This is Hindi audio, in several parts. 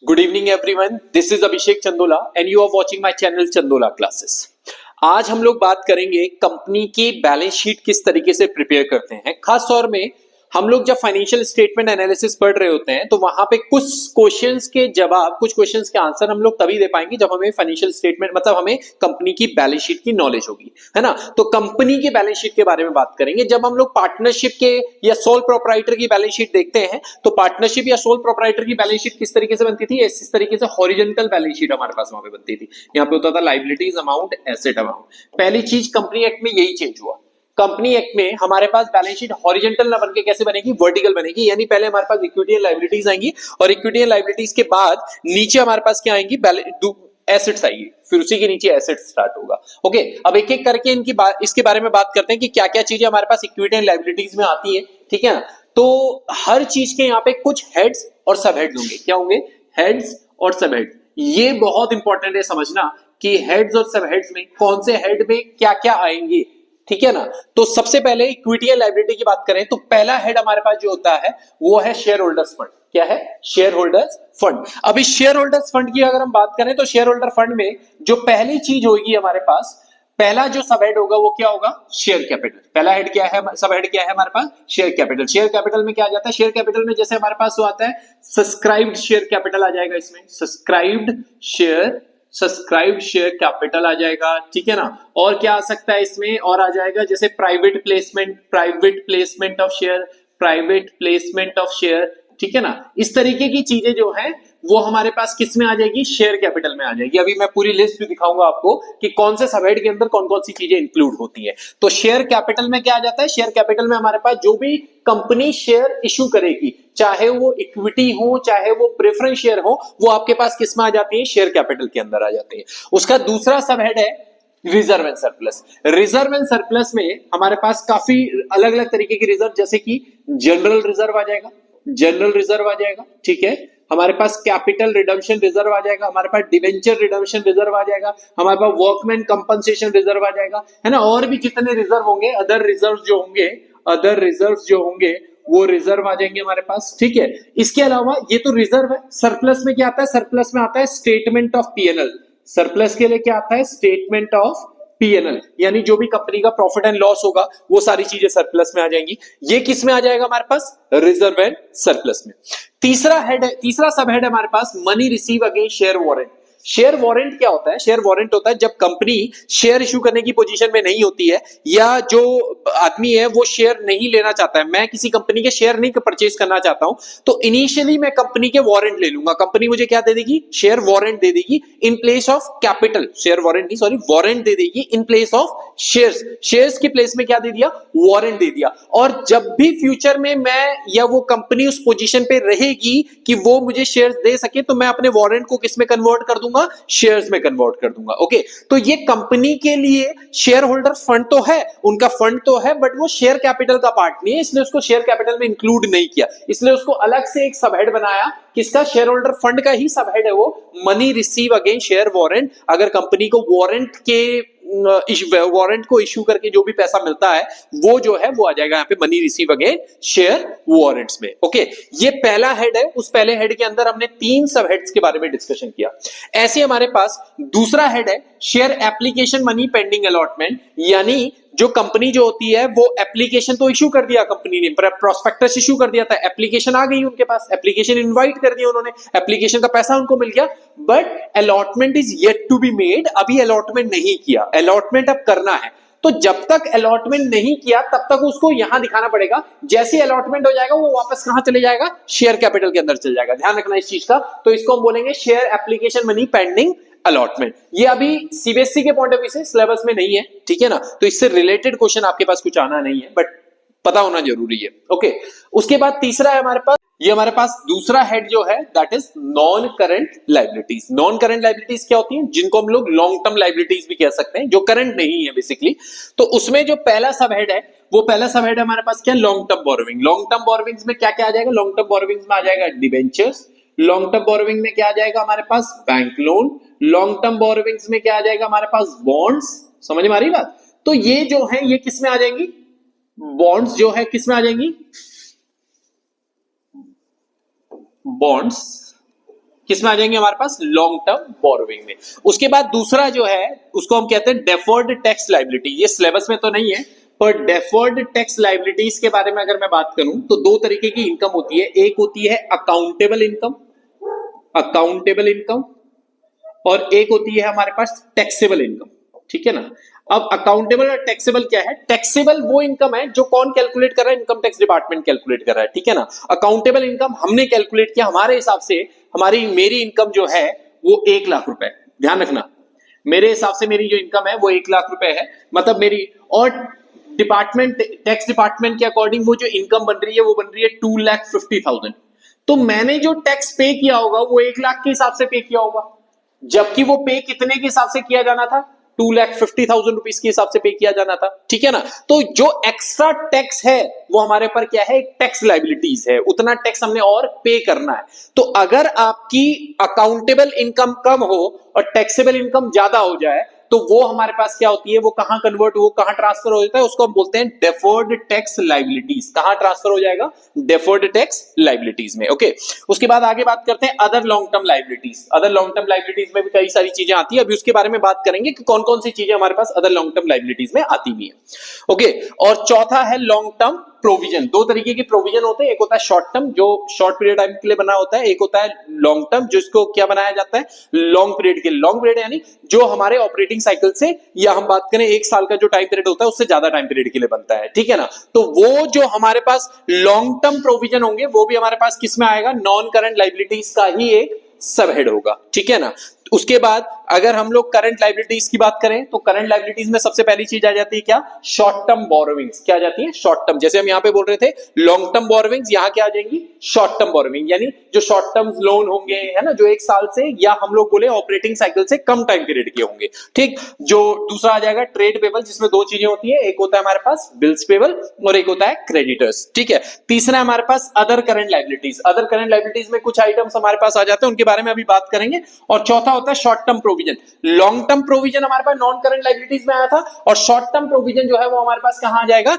Good evening everyone. This is Abhishek Chandola and you are watching my channel Chandola Classes. आज हम लोग बात करेंगे कंपनी की बैलेंस शीट किस तरीके से प्रिपेयर करते हैं। खास तौर में हम लोग जब फाइनेंशियल स्टेटमेंट एनालिसिस पढ़ रहे होते हैं तो वहां पे कुछ क्वेश्चंस के जवाब, कुछ क्वेश्चंस के आंसर हम लोग तभी दे पाएंगे जब हमें फाइनेंशियल स्टेटमेंट मतलब हमें कंपनी की बैलेंस शीट की नॉलेज होगी, है ना। तो कंपनी की बैलेंस शीट के बारे में बात करेंगे। जब हम लोग पार्टनरशिप के या सोल प्रोप्राइटर की बैलेंस शीट देखते हैं तो पार्टनरशिप या सोल प्रोप्राइटर की बैलेंस शीट किस तरीके से बनती थी, इस तरीके से हॉरिजॉन्टल बैलेंस शीट हमारे पास वहां पे बनती थी। यहाँ पे होता था लायबिलिटीज अमाउंट, एसेट अमाउंट। पहली चीज कंपनी एक्ट में यही चेंज हुआ। कंपनी एक्ट में हमारे पास बैलेंस शीट हॉरिजॉन्टल ना बनके कैसे बनेगी, वर्टिकल बनेगी। यानी पहले हमारे पास इक्विटी एंड लायबिलिटीज आएंगी और इक्विटी एंड लायबिलिटीज के बाद नीचे हमारे पास क्या आएंगी, एसेट्स आएगी, फिर उसी के नीचे एसेट स्टार्ट होगा। ओके, अब एक एक करके इसके बारे में बात करते हैं कि क्या क्या चीजें हमारे पास इक्विटी एंड लायबिलिटीज में आती है, ठीक है ना। तो हर चीज के यहाँ पे कुछ हेड्स और सब हेड्स होंगे। क्या होंगे? हेड्स और सब हेड्स। ये बहुत इंपॉर्टेंट है समझना कि हेड्स और सब हेड्स में कौन से हेड में क्या क्या आएंगे, ठीक है ना। तो सबसे पहले इक्विटी एंड लायबिलिटी की बात करें तो पहला हेड हमारे पास जो होता है वो है शेयर होल्डर्स फंड। क्या है? Share holders fund. अभी शेयर होल्डर्स फंड की अगर हम बात करें तो शेयर होल्डर फंड में जो पहली चीज होगी हमारे पास, पहला जो सब हेड होगा वो क्या होगा? Share capital. पहला हेड क्या है, सब हेड क्या है हमारे पास? Share capital. शेयर कैपिटल में क्या आ जाता है? शेयर कैपिटल में जैसे हमारे पास वो आता है सब्सक्राइब्ड शेयर कैपिटल आ जाएगा, इसमें सब्सक्राइब्ड शेयर कैपिटल आ जाएगा, ठीक है ना। और क्या आ सकता है इसमें? और आ जाएगा जैसे प्राइवेट प्लेसमेंट ऑफ शेयर, ठीक है ना। इस तरीके की चीजें जो है वो हमारे पास किस में आ जाएगी? शेयर कैपिटल में आ जाएगी। अभी मैं पूरी लिस्ट भी दिखाऊंगा आपको कि कौन से सबहेड के अंदर कौन कौन सी चीजें इंक्लूड होती है। तो शेयर कैपिटल में क्या आ जाता है? शेयर कैपिटल में हमारे पास जो भी कंपनी शेयर इशू करेगी, चाहे वो इक्विटी हो चाहे वो प्रेफरेंस शेयर हो, वो आपके पास किस में आ जाती है? शेयर कैपिटल के अंदर आ जाती है। उसका दूसरा सबहेड है reserve and surplus. Reserve and surplus में हमारे पास काफी अलग अलग तरीके की रिजर्व, जैसे कि जनरल रिजर्व आ जाएगा, ठीक है। हमारे पास कैपिटल रिडम्पशन रिजर्व आ जाएगा, हमारे पास डिवेंचर रिडम्पशन रिजर्व आ जाएगा, हमारे पास वर्कमैन कंपनसेशन रिजर्व आ जाएगा, है ना। और भी जितने रिजर्व होंगे, अदर रिजर्व जो होंगे वो रिजर्व आ जाएंगे हमारे पास, ठीक है। इसके अलावा ये तो रिजर्व है। सरप्लस में क्या आता है? सरप्लस में आता है स्टेटमेंट ऑफ पीएनएल। सरप्लस के लिए क्या आता है? स्टेटमेंट ऑफ पीएनएल, यानी जो भी कंपनी का प्रॉफिट एंड लॉस होगा वो सारी चीजें सरप्लस में आ जाएंगी। ये किस में आ जाएगा हमारे पास? रिजर्व एंड सरप्लस में। तीसरा सब हेड है हमारे पास money receive against share warrant. Share warrant क्या होता है? शेयर वारंट होता है जब कंपनी शेयर इशू करने की पोजीशन में नहीं होती है या जो आदमी है वो शेयर नहीं लेना चाहता है, मैं किसी कंपनी के शेयर नहीं परचेज करना चाहता हूं, तो इनिशियली मैं कंपनी के वारंट ले लूंगा। कंपनी मुझे क्या दे देगी? शेयर वारंट दे देगी in place of capital. Share warrant नहीं, सॉरी, वारंट दे देगी in place of shares. Shares की प्लेस में क्या दे दिया? वारंट दे दिया। और जब भी फ्यूचर में मैं या वो कंपनी उस पोजीशन पे रहेगी कि वो मुझे शेयर्स दे सके तो मैं अपने वारंट को किस में कन्वर्ट कर दूंगा? शेयर्स में कन्वर्ट कर दूंगा। ओके, तो ये कंपनी के लिए शेयर होल्डर फंड तो है, उनका फंड तो है, बट वो शेयर कैपिटल का पार्ट नहीं है, इसलिए उसको शेयर कैपिटल में इंक्लूड नहीं किया। इसलिए उसको अलग से एक सबहेड बनाया। किसका? शेयर होल्डर फंड का ही सबहेड है वो, money receive against share warrant. अगर कंपनी को वारंट को इश्यू करके जो भी पैसा मिलता है वो जो है वो आ जाएगा यहाँ पे money receive against share warrants में। ओके, ये पहला हेड है। उस पहले हेड के अंदर हमने 3 सब हेड्स के बारे में डिस्कशन किया। ऐसे हमारे पास दूसरा हेड है share application money pending allotment. यानी जो कंपनी जो होती है वो एप्लीकेशन तो इशू कर दिया, कंपनी ने प्रोस्पेक्टस इशू कर दिया था, एप्लीकेशन आ गई उनके पास, एप्लीकेशन इनवाइट कर दिया उन्होंने, एप्लीकेशन का पैसा उनको मिल गया, but allotment is yet to be made. अभी अलॉटमेंट नहीं किया, अलॉटमेंट अब करना है। तो जब तक अलॉटमेंट नहीं किया तब तक उसको यहां दिखाना पड़ेगा। जैसे अलॉटमेंट हो जाएगा वो वापस कहां चले जाएगा? शेयर कैपिटल के अंदर चले जाएगा। ध्यान रखना इस चीज का। तो इसको हम बोलेंगे share application money pending allotment. ये अभी सीबीएसई के पॉइंट ऑफ व्यू से सिलेबस में नहीं है, ठीक है ना। तो इससे रिलेटेड क्वेश्चन आपके पास कुछ आना नहीं है, बट पता होना जरूरी है। ओके, उसके बाद तीसरा है हमारे पास, ये हमारे पास दूसरा हेड जो है that is non current liabilities. Non current liabilities क्या होती हैं? जिनको हम लोग लॉन्ग टर्म लायबिलिटीज भी कह सकते हैं, जो करंट नहीं है बेसिकली। तो उसमें जो पहला सब हेड है वो पहला सब हेड हमारे पास क्या? Long term borrowing. Long term borrowings में क्या क्या आ जाएगा? लॉन्ग टर्म बोरोविंग्स में आ जाएगा डिबेंचर्स। लॉन्ग टर्म बोरोविंग में क्या आ जाएगा हमारे पास? Bank loan. Long term borrowings में क्या आ जाएगा हमारे पास? बॉन्ड्स। समझ में आ रही बात? तो ये जो है ये किस में आ जाएंगी? बॉन्ड्स जो है किस में आ जाएंगी? बॉन्ड्स किसमें आ जाएंगे हमारे पास, लॉन्ग टर्म बोरोइंग में। उसके बाद दूसरा जो है उसको हम कहते हैं डेफर्ड टैक्स लायबिलिटी। ये सिलेबस में तो नहीं है, पर डेफर्ड टैक्स लायबिलिटीज के बारे में अगर मैं बात करूं तो दो तरीके की इनकम होती है। एक होती है अकाउंटेबल इनकम, अकाउंटेबल इनकम, और एक होती है हमारे पास टैक्सेबल इनकम, ठीक है ना। अब अकाउंटेबल और टैक्सेबल क्या है? टैक्सेबल वो इनकम है जो कौन कैलकुलेट कर रहा है, इनकम टैक्स डिपार्टमेंट कैलकुलेट कर रहा है, ठीक है ना। अकाउंटेबल इनकम हमने कैलकुलेट किया, हमारे हिसाब से मेरी इनकम जो है वो 1 लाख रुपए, ध्यान रखना, मेरे हिसाब से मेरी जो इनकम है वो 1 लाख रुपए है, मतलब मेरी, और डिपार्टमेंट, टैक्स डिपार्टमेंट के अकॉर्डिंग वो जो इनकम बन रही है वो बन रही है 2,50,000। तो मैंने जो टैक्स पे किया होगा वो 1 लाख के हिसाब से पे किया होगा, जबकि वो पे कितने के हिसाब से किया जाना था, 2,50,000 रुपीज के हिसाब से पे किया जाना था, ठीक है ना। तो जो एक्स्ट्रा टैक्स है वो हमारे पर क्या है, टैक्स लायबिलिटीज है, उतना टैक्स हमने और पे करना है। तो अगर आपकी अकाउंटेबल इनकम कम हो और टैक्सेबल इनकम ज्यादा हो जाए तो वो हमारे पास क्या होती है, वो कहां कन्वर्ट, वो कहां ट्रांसफर हो जाता है, उसको हम बोलते हैं डेफर्ड टैक्स लायबिलिटीज। कहां ट्रांसफर हो जाएगा, डेफर्ड टैक्स लायबिलिटीज में, ओके। उसके बाद आगे बात करते हैं other long term liabilities. Other long term liabilities में भी कई सारी चीजें आती है, अभी उसके बारे में बात करेंगे कि कौन कौन सी चीजें हमारे पास अदर लॉन्ग टर्म लायबिलिटीज में आती भी है, ओके। और चौथा है लॉन्ग टर्म प्रोविजन। दो तरीके के प्रोविजन होते हैं, एक होता है शॉर्ट टर्म जो शॉर्ट पीरियड टाइम के लिए बना होता है, एक होता है लॉन्ग टर्म जिसको क्या बनाया जाता है, लॉन्ग पीरियड के लिए। लॉन्ग पीरियड यानी जो हमारे ऑपरेटिंग साइकिल से, या हम बात करें 1 साल का जो टाइम पीरियड होता है उससे ज्यादा टाइम पीरियड के लिए बनता है, ठीक है ना। तो वो जो हमारे पास लॉन्ग टर्म प्रोविजन होंगे वो भी हमारे पास किस में आएगा, नॉन करंट लायबिलिटीज का ही एक सब हेड होगा, ठीक है ना। उसके बाद अगर हम लोग करंट लायबिलिटीज की बात करें तो करंट लायबिलिटीज में सबसे पहली चीज आ जाती है क्या, शॉर्ट टर्म बोरोविंग्स। क्या आ जाती है, शॉर्ट टर्म। जैसे हम यहां पे बोल रहे थे लॉन्ग टर्म बोरोविंग्स, यहां क्या आ जाएंगी, शॉर्ट टर्म बोरोविंग, यानी जो शॉर्ट टर्म लोन होंगे, है ना, जो 1 साल से या हम लोग बोले ऑपरेटिंग साइकिल से कम टाइम पीरियड के होंगे, ठीक। जो दूसरा आ जाएगा ट्रेड पेबल, जिसमें दो चीजें होती है, एक होता है हमारे पास बिल्स पेबल और एक होता है क्रेडिटर्स, ठीक है। तीसरा हमारे पास other current liabilities. Other current liabilities में कुछ आइटम्स हमारे पास आ जाते हैं, उनके बारे में अभी बात करेंगे। और चौथा होता है short term provision. Long term provision हमारे पास नॉन करंट लायबिलिटीज में आया था, और शॉर्ट टर्म प्रोविजन जो है वो हमारे पास कहां आ जाएगा,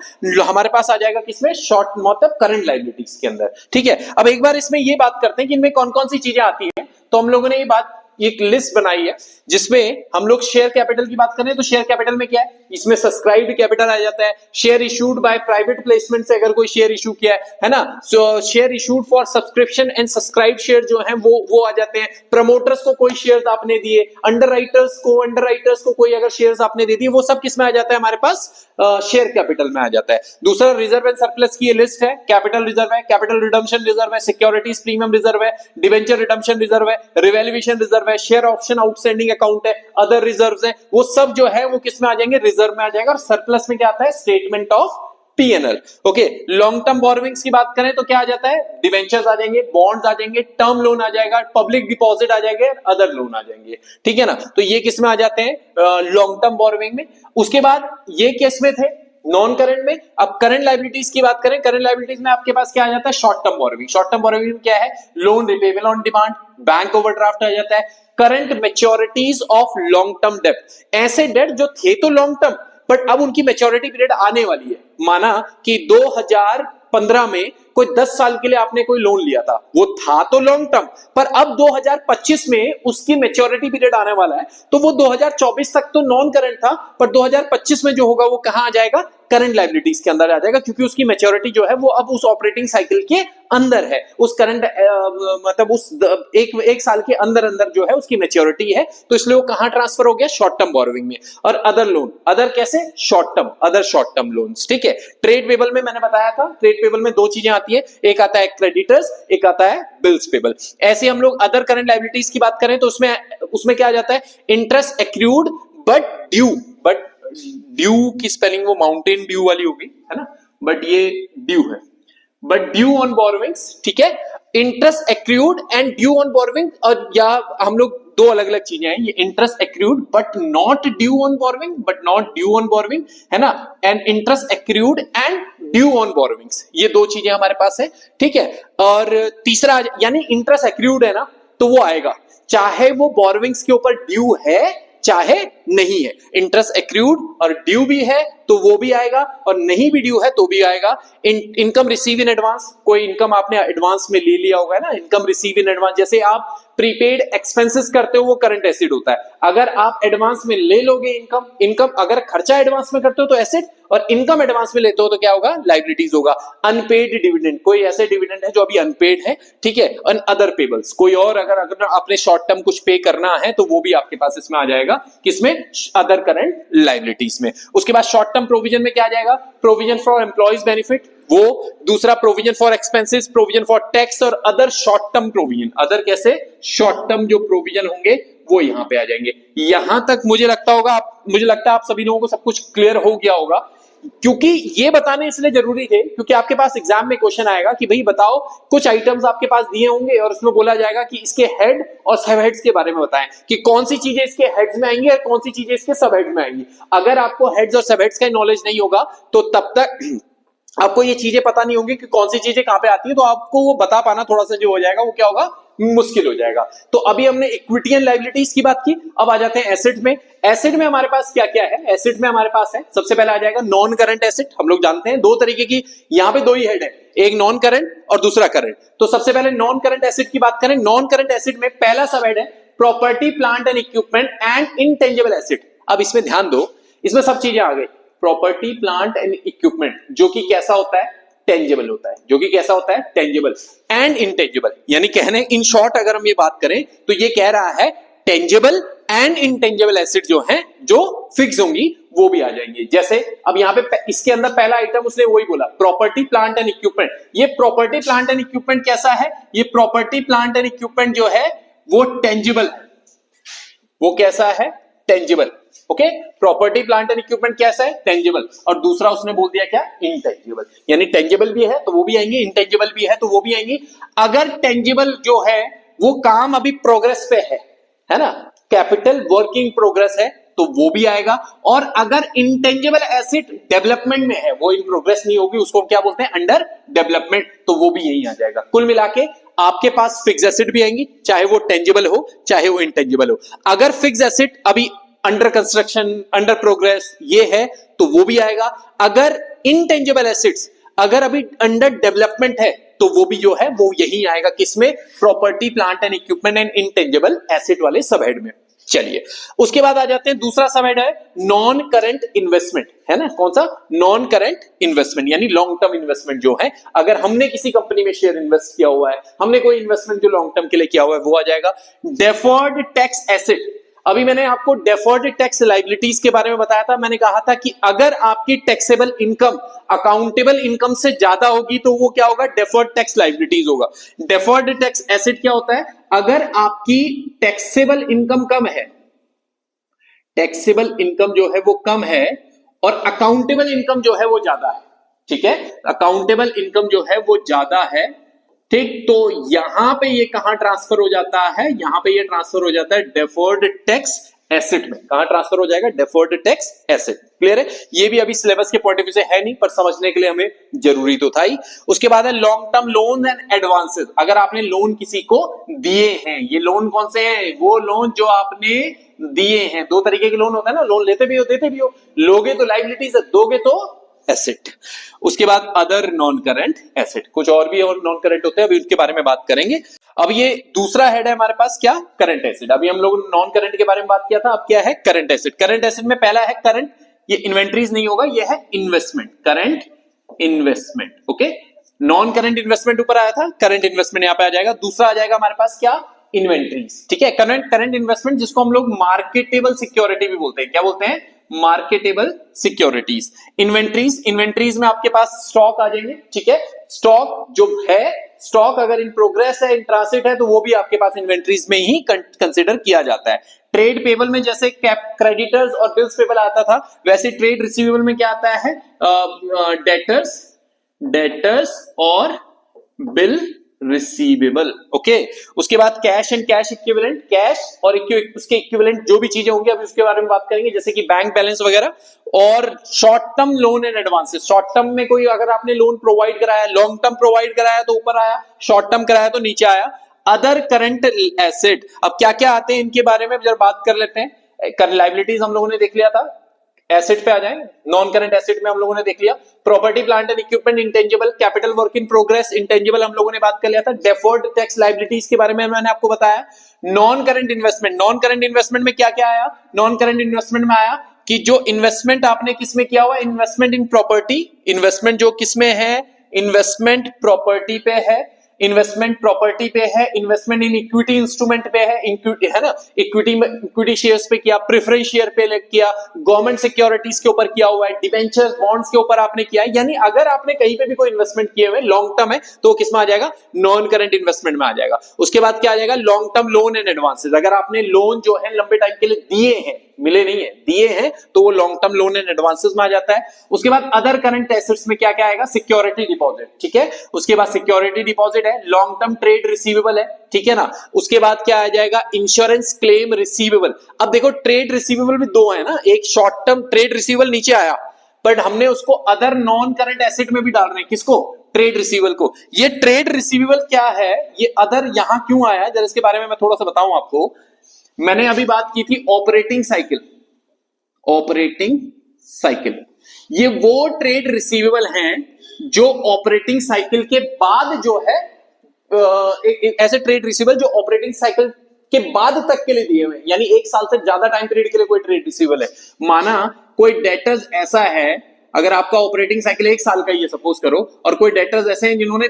हमारे पास आ जाएगा किसमें, शॉर्ट मतलब करंट लायबिलिटीज के अंदर, ठीक है। अब एक बार इसमें ये बात करते हैं कि इनमें कौन कौन सी चीजें आती हैं। तो हम लोगों ने ये बात, एक लिस्ट बनाई है जिसमें हम लोग शेयर कैपिटल की बात करें तो शेयर कैपिटल में क्या है, इसमें सब्सक्राइब्ड कैपिटल आ जाता है, share issued by private placement से अगर कोई शेयर इशू किया है ना, सो share issued for subscription and subscribe share जो है वो आ जाते हैं। प्रमोटर्स को कोई शेयर्स आपने दिए, अंडरराइटर्स को कोई अगर शेयर्स आपने दे दिए, वो सब किसमें आ जाता है हमारे पास, शेयर कैपिटल में आ जाता है। दूसरा रिजर्व एंड सरप्लस की ये लिस्ट है, कैपिटल रिजर्व है, कैपिटल रिडम्पशन रिजर्व है, सिक्योरिटीज प्रीमियम रिजर्व है, डिवेंचर रिडम्पशन रिजर्व है, रिवैल्यूएशन रिजर्व है, शेयर ऑप्शन आउटस्टैंडिंग अकाउंट है, अदर रिजर्व्स है, वो सब जो है वो किस में आ जाएंगे, रिजर्व में आ जाएगा। और सरप्लस में क्या आता है, statement of PNL, okay. Long term borrowings की बात करें तो क्या आ जाता है, डिवेंचर्स आ जाएंगे, बॉन्ड्स आ जाएंगे, टर्म लोन आ जाएगा, पब्लिक डिपॉजिट आ जाएंगे, अदर लोन आ जाएंगे, ठीक है ना। तो ये किस में आ जाते हैं, लॉन्ग टर्म बोरोविंग में। उसके बाद ये किस में थे, नॉन करंट में। अब करंट लायबिलिटीज की बात करें, करंट लायबिलिटीज में आपके पास क्या आ जाता है, short term borrowing. Short term borrowing में क्या है, loan repayable on demand, bank overdraft आ जाता है, current maturities of long term debt, ऐसे डेट जो थे तो लॉन्ग टर्म बट अब उनकी मैच्योरिटी पीरियड आने वाली है। माना कि 2015 में कोई 10 साल के लिए आपने कोई लोन लिया था, वो था तो लॉन्ग टर्म, पर अब 2025 में उसकी मैच्योरिटी पीरियड आने वाला है, तो वो 2024 तक तो नॉन करंट था, पर 2025 में जो होगा वो कहां आ जाएगा, करंट लायबिलिटीज के अंदर आ जाएगा, क्योंकि उसकी मैच्योरिटी जो है वो अब उस ऑपरेटिंग साइकिल के अंदर है, उस करंट मतलब उस एक साल के अंदर अंदर जो है उसकी मैच्योरिटी है, तो इसलिए वो कहां ट्रांसफर हो गया, शॉर्ट टर्म बोरोविंग में। और अदर लोन, अदर कैसे, short term, other short term loans, ठीक है। ट्रेड पेबल में मैंने बताया था, ट्रेड पेबल में दो चीजें आती है, एक आता है क्रेडिटर्स, एक आता है बिल्स पेबल। ऐसे हम लोग अदर करंट लायबिलिटीज की बात करें तो उसमें क्या आ जाता है, interest accrued but due, but due की स्पेलिंग वो माउंटेन ड्यू वाली होगी, है ना, बट ये ड्यू है, बट ड्यू ऑन बोरोविंग्स, ठीक है। Interest accrued and due on borrowing, और या हम लोग दो अलग अलग चीजें हैं, ये interest accrued but not due on borrowing, but not due on borrowing, है ना, and interest accrued and due on borrowings, ये दो चीजें हमारे पास है, ठीक है। और तीसरा यानी इंटरेस्ट एक्रूड है ना, तो वो आएगा चाहे वो बोरोविंग्स के ऊपर ड्यू है चाहे नहीं है, इंटरेस्ट एक्रूड और ड्यू भी है तो वो भी आएगा, और नहीं भी ड्यू है तो भी आएगा। इनकम रिसीव इन एडवांस, कोई इनकम आपने एडवांस में ले लिया होगा ना, इनकम रिसीव इन एडवांस, जैसे आप प्रीपेड एक्सपेंसेस करते हो वो करंट एसिड होता है। अगर आप एडवांस में ले लोगे इनकम अगर खर्चा एडवांस में करते हो तो एसेट, और इनकम एडवांस में लेते हो तो क्या होगा, लायबिलिटीज होगा। अनपेड डिविडेंड, कोई ऐसे डिविडेंड है जो अभी अनपेड है, ठीक है। एंड अदर पेबल्स, कोई और अगर अपने शॉर्ट टर्म कुछ पे करना है तो वो भी आपके पास इसमें आ जाएगा, किसमें, अदर करंट लायबिलिटीज में। उसके बाद शॉर्ट टर्म प्रोविजन में क्या आ जाएगा, प्रोविजन फॉर एम्प्लॉइज बेनिफिट, वो दूसरा provision for expenses, provision for tax और other short term provision. Other कैसे, शॉर्ट टर्म जो प्रोविजन होंगे वो यहां पे आ जाएंगे। यहां तक मुझे लगता है आप सभी लोगों को सब कुछ क्लियर हो गया होगा, क्योंकि ये बताने इसलिए जरूरी थे क्योंकि आपके पास एग्जाम में क्वेश्चन आएगा कि भाई बताओ, कुछ आइटम्स आपके पास दिए होंगे और उसमें बोला जाएगा कि इसके हेड और सब हेड्स के बारे में बताएं कि कौन सी चीजें इसके हेड्स में आएंगी और कौन सी चीजें इसके सब हेड्स में आएंगी। अगर आपको हेड्स और सब हेड्स का नॉलेज नहीं होगा तो तब तक आपको ये चीजें पता नहीं होंगी कि कौन सी चीजें कहां पे आती है, तो आपको वो बता पाना थोड़ा सा जो हो जाएगा वो क्या होगा, मुश्किल हो जाएगा। तो अभी हमने इक्विटी एंड लायबिलिटीज की बात की, अब आ जाते हैं एसेट में। एसेट में हमारे पास क्या क्या है, एसेट में हमारे पास है सबसे पहले आ जाएगा नॉन करंट एसेट। हम लोग जानते हैं दो तरीके की, यहां पे दो ही हेड है, एक नॉन करंट और दूसरा करंट। तो सबसे पहले नॉन करंट एसेट की बात करें, नॉन करंट एसेट में पहला सब हेड है property plant and equipment and intangible asset. अब इसमें ध्यान दो, इसमें सब चीजें आ गई, प्रॉपर्टी प्लांट एंड इक्विपमेंट जो कि कैसा होता है, टेंजिबल होता है, जो कि कैसा होता है, टेंजिबल एंड इनटेंजिबल। यानी कहने इन शॉर्ट अगर हम ये बात करें तो ये कह रहा है टेंजिबल एंड इनटेंजिबल एसेट जो हैं, जो फिक्स होंगी वो भी आ जाएंगे। जैसे अब यहां पे इसके अंदर पहला आइटम उसने वही बोला, प्रॉपर्टी प्लांट एंड इक्विपमेंट। ये प्रॉपर्टी प्लांट एंड इक्विपमेंट कैसा है, ये प्रॉपर्टी प्लांट एंड इक्विपमेंट जो है वो टेंजिबल है। वो कैसा है, tangible. Okay, property plant and equipment कैसा है, टेंजिबल। और दूसरा उसने बोल दिया क्या, इंटेंजिबल। यानी टेंजिबल भी है तो वो भी आएंगे, इंटेंजिबल भी है तो वो भी आएंगे। अगर टेंजिबल जो है वो काम अभी प्रोग्रेस पे है ना, कैपिटल वर्किंग प्रोग्रेस है तो वो भी आएगा। और अगर इंटेंजिबल एसेट डेवलपमेंट में है, वो इन प्रोग्रेस नहीं होगी, उसको क्या बोलते हैं, अंडर डेवलपमेंट, तो वो भी यही आ जाएगा। कुल मिला के आपके पास फिक्स एसेट भी आएंगी, चाहे वो टेंजिबल हो चाहे वो इंटेंजिबल हो। अगर फिक्स एसेट अभी अंडर कंस्ट्रक्शन, अंडर प्रोग्रेस ये है तो वो भी आएगा। अगर इनटेंजिबल एसेट्स अगर अभी अंडर डेवलपमेंट है तो वो भी जो है वो यही आएगा, किसमें, property plant and equipment and intangible asset वाले सब हेड में। चलिए उसके बाद आ जाते हैं, दूसरा सब हेड है नॉन करंट इन्वेस्टमेंट, है ना, कौन सा, नॉन करंट इन्वेस्टमेंट, यानी लॉन्ग टर्म इन्वेस्टमेंट जो है। अगर हमने किसी कंपनी में शेयर इन्वेस्ट किया हुआ है, हमने कोई इन्वेस्टमेंट जो लॉन्ग टर्म के लिए किया हुआ है, वो आ जाएगा। डेफर्ड टैक्स एसेट, अभी मैंने आपको डेफर्ड टैक्स लायबिलिटीज के बारे में बताया था। मैंने कहा था कि अगर आपकी टैक्सेबल इनकम अकाउंटेबल इनकम से ज्यादा होगी तो वो क्या होगा, डेफर्ड टैक्स लायबिलिटीज होगा। डेफर्ड टैक्स एसेट क्या होता है, अगर आपकी टैक्सेबल इनकम कम है, टैक्सेबल इनकम जो है वो कम है और अकाउंटेबल इनकम जो है वो ज्यादा है, ठीक है, अकाउंटेबल इनकम जो है वो ज्यादा है, ठीक। तो यहां पे ये कहां ट्रांसफर हो जाता है, यहां पे ये ट्रांसफर हो जाता है डेफर्ड टैक्स एसेट में। कहां ट्रांसफर हो जाएगा, डेफर्ड टैक्स एसेट। क्लियर है, ये भी अभी सिलेबस के पॉइंट ऑफ व्यू से है नहीं, पर समझने के लिए हमें जरूरी तो था ही। उसके बाद है long term loan and advances. अगर आपने लोन किसी को दिए हैं, ये लोन कौन से हैं, वो लोन जो आपने दिए हैं। दो तरीके के लोन होता है ना, लोन लेते भी हो देते भी हो, लोगे तो लायबिलिटीज, दोगे तो एसेट। उसके बाद अदर नॉन करंट एसेट, कुछ और भी नॉन करंट होते हैं, अभी उसके बारे में बात करेंगे। अब ये दूसरा हेड है हमारे पास क्या, करंट एसेट। अभी हम लोग नॉन करंट के बारे में बात किया था, अब क्या है, करंट एसेट। करंट एसेट में पहला है करंट, ये इन्वेंट्रीज नहीं होगा, ये है investment, current investment. Okay, non current investment ऊपर आया था, करंट इन्वेस्टमेंट यहां पे आ जाएगा। दूसरा आ जाएगा हमारे पास क्या, इन्वेंट्रीज, ठीक है। करंट इन्वेस्टमेंट जिसको हम लोग मार्केटेबल सिक्योरिटी भी बोलते हैं, क्या बोलते हैं, मार्केटेबल सिक्योरिटीज। इन्वेंट्रीज में आपके पास स्टॉक आ जाएंगे, ठीक है। स्टॉक जो है, स्टॉक अगर इन प्रोग्रेस है, इन ट्रांसिट है, तो वो भी आपके पास इन्वेंट्रीज में ही कंसिडर किया जाता है। ट्रेड पेबल में जैसे क्रेडिटर्स और बिल्स पेबल आता था, वैसे ट्रेड रिसीवेबल में क्या आता है, डेटर्स और बिल रिसीवेबल। ओके, उसके बाद cash and cash equivalent, cash और उसके इक्विवेलेंट जो भी चीजें होंगी अभी उसके बारे में बात करेंगे, जैसे कि बैंक बैलेंस वगैरह। और short term loan and advances, short term में कोई अगर आपने लोन प्रोवाइड कराया, लॉन्ग टर्म प्रोवाइड कराया तो ऊपर आया, शॉर्ट टर्म कराया तो नीचे आया। अदर करंट एसेट, अब क्या क्या आते हैं इनके बारे में जरा बात कर लेते हैं। लायबिलिटीज हम लोगों ने देख लिया था, एसेट पे आ जाएंगे। नॉन करंट एसेट में हम लोगों ने देख लिया property plant and equipment intangible, capital work in progress intangible हम लोगों ने बात कर लिया था। डेफर्ड टैक्स लायबिलिटीज के बारे में मैंने आपको बताया। Non current investment, non current investment में क्या क्या आया? नॉन करंट इन्वेस्टमेंट में आया कि जो इन्वेस्टमेंट आपने किसमें किया हुआ, इन्वेस्टमेंट इन प्रॉपर्टी, इन्वेस्टमेंट जो किसमें है, इन्वेस्टमेंट प्रॉपर्टी पे है, इन्वेस्टमेंट प्रॉपर्टी पे है, इन्वेस्टमेंट इन इक्विटी इंस्ट्रूमेंट पे है ना, इक्विटी शेयर्स पे किया, प्रेफरेंस शेयर पे किया, गवर्नमेंट सिक्योरिटीज के ऊपर किया हुआ है, डिबेंचर बॉन्ड्स के ऊपर आपने किया है। यानी अगर आपने कहीं पे भी कोई इन्वेस्टमेंट किए हुए लॉन्ग टर्म है तो किस में आ जाएगा? नॉन करंट इन्वेस्टमेंट में आ जाएगा। उसके बाद क्या आ जाएगा? Long term loan and advances, अगर आपने लोन जो है लंबे टाइम के लिए दिए हैं, मिले नहीं है, दिए हैं, तो वो long term loan and advances में आ जाता है। उसके बाद अदर करंट एसेट्स में क्या क्या आएगा? सिक्योरिटी डिपॉजिट, ठीक है, उसके बाद सिक्योरिटी डिपॉजिट है, लॉन्ग टर्म ट्रेड रिसीवेबल है, ठीक है ना। उसके बाद क्या आ जाएगा? Insurance claim receivable. अब देखो ट्रेड रिसीवेबल भी दो है ना, एक शॉर्ट टर्म ट्रेड रिसीवेबल नीचे आया, बट हमने उसको अदर नॉन करंट एसेट में भी डाल रहे हैं। किसको? ट्रेड रिसीवेबल को। ये ट्रेड रिसीवेबल क्या है, ये अदर यहां क्यों आया है, जरा इसके बारे में मैं थोड़ा सा बताऊं आपको। मैंने अभी बात की थी ऑपरेटिंग साइकिल, ऑपरेटिंग साइकिल, ये वो ट्रेड रिसीवेबल हैं जो ऑपरेटिंग साइकिल के बाद जो है ऐसे ट्रेड रिसीवेबल जो ऑपरेटिंग साइकिल के बाद तक के लिए दिए हुए, यानी एक साल से ज्यादा टाइम पीरियड के लिए कोई ट्रेड रिसीवेबल है। माना कोई डेटर्स ऐसा है, अगर आपका ऑपरेटिंग साइकिल एक साल का ही है सपोज करो, और कोई डेटर्स ऐसे हैं जिन्होंने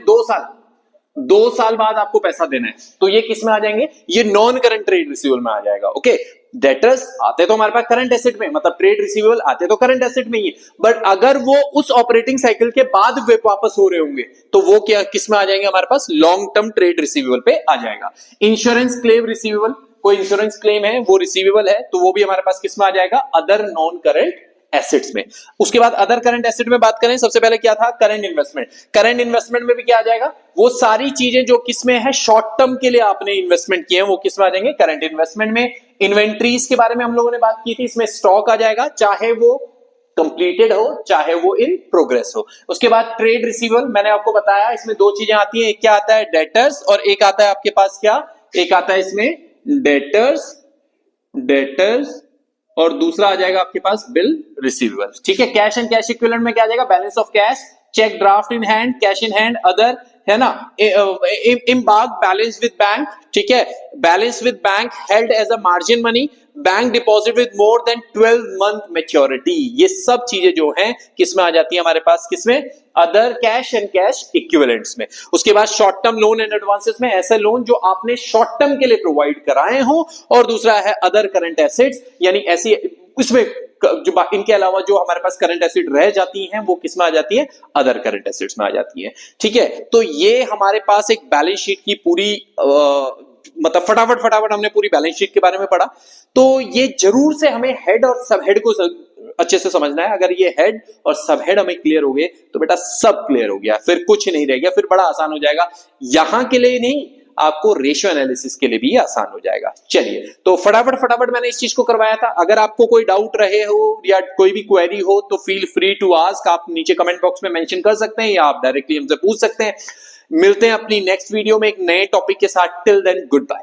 2 साल बाद आपको पैसा देना है, तो ये किस में आ जाएंगे? ये नॉन करंट ट्रेड रिसीवेबल में आ जाएगा। ओके, डेटर्स आते तो हमारे पास करंट एसेट में, मतलब ट्रेड रिसीवेबल आते तो करंट एसेट में ही, बट अगर वो उस ऑपरेटिंग साइकिल के बाद वे वापस हो रहे होंगे तो वो क्या किस में आ जाएंगे? हमारे पास लॉन्ग टर्म ट्रेड रिसीवेबल पे आ जाएगा। इंश्योरेंस क्लेम रिसीवेबल, कोई इंश्योरेंस क्लेम है वो रिसीवेबल है, तो वो भी हमारे पास किस में आ जाएगा? अदर नॉन करंट एसेट्स में। उसके बाद अदर करंट एसेट में बात करें, सबसे पहले क्या था? Current investment. करंट इन्वेस्टमेंट में भी क्या आ जाएगा? वो सारी चीजें जो किसमें है, शॉर्ट टर्म के लिए आपने इन्वेस्टमेंट किए हैं, वो किसमें आ जाएंगे? करंट इन्वेस्टमेंट में। इन्वेंट्रीज के बारे में हम लोगों ने बात की थी, इसमें स्टॉक आ जाएगा, चाहे वो कंप्लीटेड हो चाहे वो इन प्रोग्रेस हो। उसके बाद ट्रेड रिसीवेबल, मैंने आपको बताया इसमें दो चीजें आती हैं, एक क्या आता है? डेटर्स, और एक आता है आपके पास क्या? एक आता है इसमें डेटर्स और दूसरा आ जाएगा आपके पास बिल रिसीवेबल, ठीक है। कैश एंड कैश इक्विवेलेंट में क्या आ जाएगा? Balance of cash, cheque draft in hand, cash in hand, other, है ना, एम्बार्क बैलेंस विद बैंक, ठीक है, balance with bank held as a margin money, bank deposit with more than 12 month maturity, ये सब चीजें जो हैं किसमें आ जाती है हमारे पास? किसमें? Other cash and cash equivalents में। उसके बाद short term loan and advances में ऐसे लोन जो आपने शॉर्ट टर्म के लिए प्रोवाइड कराए हो, और दूसरा है अदर करंट एसेट्स, यानी ऐसी इसमें जो इनके अलावा जो हमारे पास करंट एसेट रह जाती हैं वो किसमें आ जाती है? अदर करंट एसेट्स में आ जाती है, ठीक है। तो ये हमारे पास एक बैलेंस शीट की पूरी मतलब फटाफट हमने पूरी बैलेंस शीट के बारे में पढ़ा। तो ये जरूर से हमें हेड और सब हेड को अच्छे से समझना है। अगर ये हेड और सब हेड हमें क्लियर हो गए तो बेटा सब क्लियर हो गया, फिर कुछ नहीं रह गया, फिर बड़ा आसान हो जाएगा। यहां के लिए नहीं, आपको रेशियो एनालिसिस के लिए भी आसान हो जाएगा। चलिए, तो फटाफट मैंने इस चीज को करवाया था। अगर आपको कोई डाउट रहे हो या कोई भी क्वेरी हो तो फील फ्री टू आस्क, आप नीचे कमेंट बॉक्स में मेंशन कर सकते हैं या आप डायरेक्टली हमसे पूछ सकते हैं। मिलते हैं अपनी नेक्स्ट वीडियो में एक नए टॉपिक के साथ। Till then good bye.